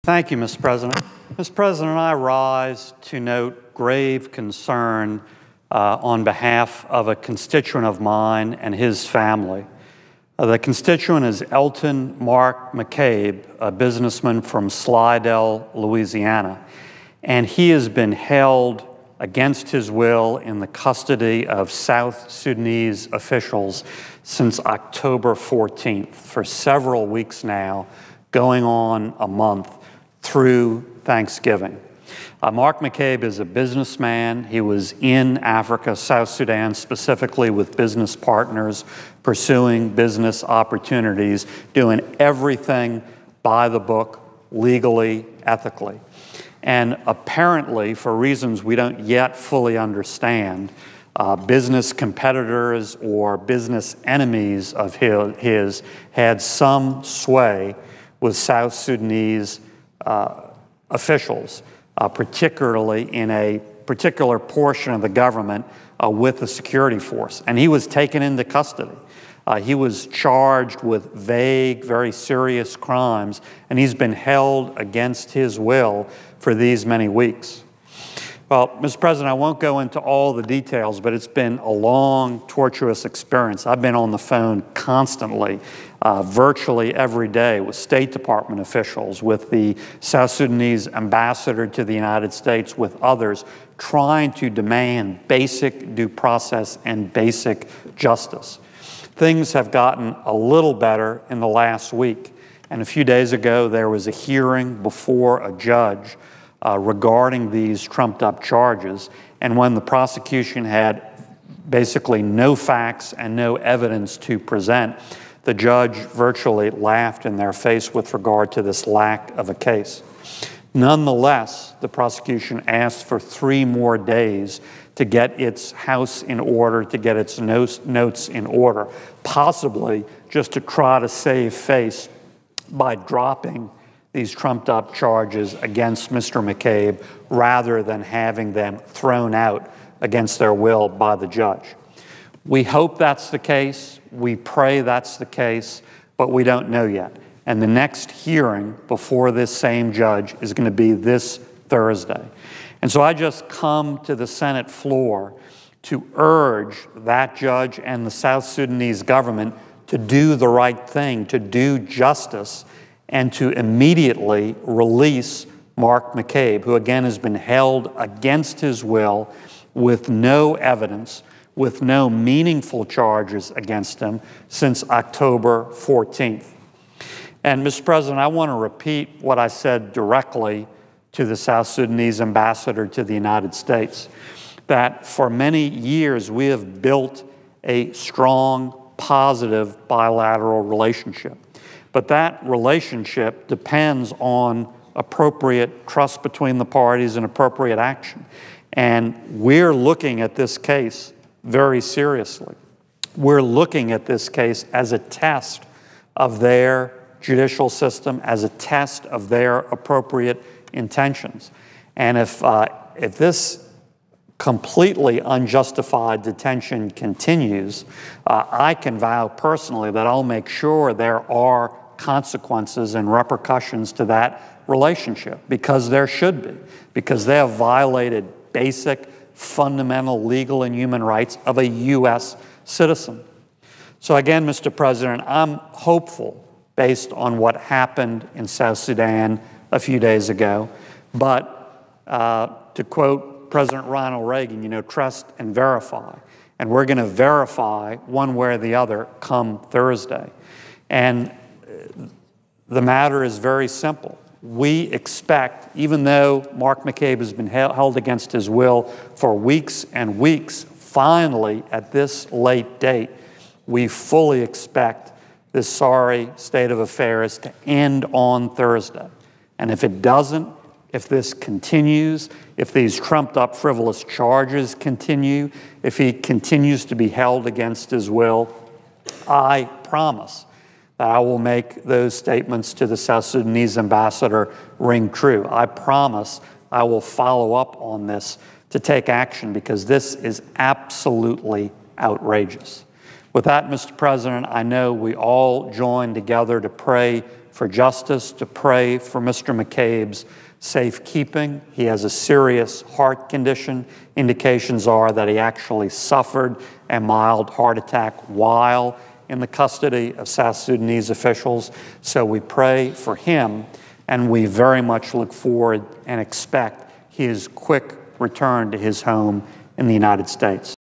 Thank you, Mr. President. Mr. President, I rise to note grave concern on behalf of a constituent of mine and his family. The constituent is Elton Mark McCabe, a businessman from Slidell, Louisiana, and he has been held against his will in the custody of South Sudanese officials since October 14th, for several weeks now, going on a month through Thanksgiving. Mark McCabe is a businessman. He was in Africa, South Sudan, specifically with business partners, pursuing business opportunities, doing everything by the book, legally, ethically. And apparently, for reasons we don't yet fully understand, business competitors or business enemies of his had some sway with South Sudanese officials, particularly in a particular portion of the government with the security force. And he was taken into custody. He was charged with vague, very serious crimes, and he's been held against his will for these many weeks. Well, Mr. President, I won't go into all the details, but it's been a long, tortuous experience. I've been on the phone constantly, virtually every day, with State Department officials, with the South Sudanese ambassador to the United States, with others, trying to demand basic due process and basic justice. Things have gotten a little better in the last week, and a few days ago there was a hearing before a judge regarding these trumped-up charges, and when the prosecution had basically no facts and no evidence to present, the judge virtually laughed in their face with regard to this lack of a case. Nonetheless, the prosecution asked for 3 more days to get its house in order, to get its notes in order, possibly just to try to save face by dropping these trumped-up charges against Mr. McCabe rather than having them thrown out against their will by the judge. We hope that's the case. We pray that's the case, but we don't know yet. And the next hearing before this same judge is going to be this Thursday. And so I just come to the Senate floor to urge that judge and the South Sudanese government to do the right thing, to do justice, and to immediately release Mark McCabe, who again has been held against his will with no evidence, with no meaningful charges against him since October 14th. And Mr. President, I want to repeat what I said directly to the South Sudanese ambassador to the United States, that for many years we have built a strong, positive bilateral relationship. But that relationship depends on appropriate trust between the parties and appropriate action. And we're looking at this case very seriously. We're looking at this case as a test of their judicial system, as a test of their appropriate intentions. And if this completely unjustified detention continues, I can vow personally that I'll make sure there are consequences and repercussions to that relationship, because there should be, because they have violated basic, fundamental legal and human rights of a U.S. citizen. So again, Mr. President, I'm hopeful based on what happened in South Sudan a few days ago, but to quote President Ronald Reagan, you know, trust and verify. And we're going to verify one way or the other come Thursday. And the matter is very simple. We expect, even though Mark McCabe has been held against his will for weeks and weeks, finally, at this late date, we fully expect this sorry state of affairs to end on Thursday. And if it doesn't, if this continues, if these trumped-up frivolous charges continue, if he continues to be held against his will, I promise that I will make those statements to the South Sudanese ambassador ring true. I promise I will follow up on this to take action, because this is absolutely outrageous. With that, Mr. President, I know we all join together to pray for justice, to pray for Mr. McCabe's safekeeping. He has a serious heart condition. Indications are that he actually suffered a mild heart attack while in the custody of South Sudanese officials. So we pray for him, and we very much look forward and expect his quick return to his home in the United States.